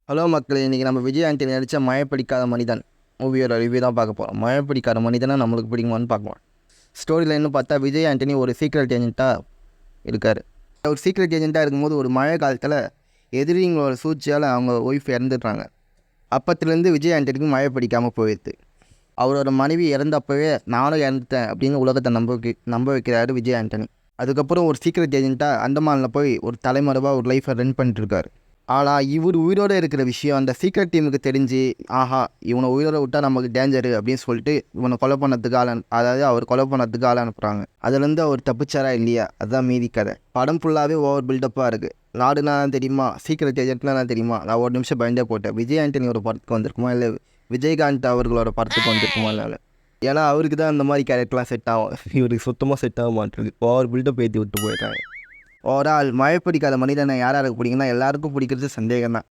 Hello மக்களே, இன்றைக்கி நம்ம விஜய் ஆண்டனி நடித்த மழை பிடிக்காத மனிதன் மூவியோட ரிவ்யூ தான் பார்க்க போகிறோம். மழை பிடிக்காத மனிதனை நம்மளுக்கு பிடிக்குமான்னு பார்க்கலாம். ஸ்டோரியில் என்ன பார்த்தா விஜய் ஆண்டனி ஒரு சீக்ரெட் ஏஜென்ட்டாக இருக்கார். ஒரு சீக்ரெட் ஏஜென்ட்டாக இருக்கும்போது ஒரு மழை காலத்தில் எதிரிங்களோட சூழ்ச்சியால் அவங்க ஒய்ஃப் இறந்துடுறாங்க. அப்பத்துலேருந்து விஜய் ஆண்டனிக்கு மழை பிடிக்காமல் போயிடுது. அவரோட மனைவி இறந்தப்பவே நானும் இறந்துட்டேன் அப்படின்னு உலகத்தை நம்ப வைக்கிறாரு விஜய் ஆண்டனி. அதுக்கப்புறம் ஒரு சீக்ரெட் ஏஜென்ட்டாக அந்தமானில் போய் ஒரு தலைமறைவாக ஒரு லைஃப்பை ரன் பண்ணிட்டுருக்காரு. ஆனால் இவர் உயிரோடு இருக்கிற விஷயம் அந்த சீக்ரெட் டீமுக்கு தெரிஞ்சு, ஆஹா இவனை உயிரோட விட்டால் நமக்கு டேஞ்சரு அப்படின்னு சொல்லிட்டு இவனை கொலை பண்ணதுக்கு அவர் கொலை பண்ணதுக்கு அனுப்புகிறாங்க. அதுலேருந்து அவர் தப்பிச்சாரா இல்லையா, அதுதான் மீதி கதை. படம் ஃபுல்லாகவே ஓவர் பில்டப்பாக இருக்குது. நாடுனா தெரியுமா, சீக்ரெட் ஏஜென்ட்லாம் தெரியுமா, நான் ஒரு நிமிஷம் பயந்தே போட்டேன். விஜய் ஆண்டனியோட படத்துக்கு வந்திருக்குமா இல்லை விஜயகாந்த் அவர்களோட படத்துக்கு வந்திருக்குமா இல்லை, ஏன்னா அவருக்கு தான் அந்த மாதிரி கேரக்டர்லாம் செட் ஆகும். இவருக்கு சுத்தமாக செட் ஆக மாட்டேங்குது. ஓவர் பில்டப் ஏற்றி விட்டு போயிட்டாங்க. ஓவரால் மழை பிடிக்காத மனிதனை யாராருக்கு பிடிக்குன்னா எல்லாருக்கும் பிடிக்கிறது சந்தேகம் தான்.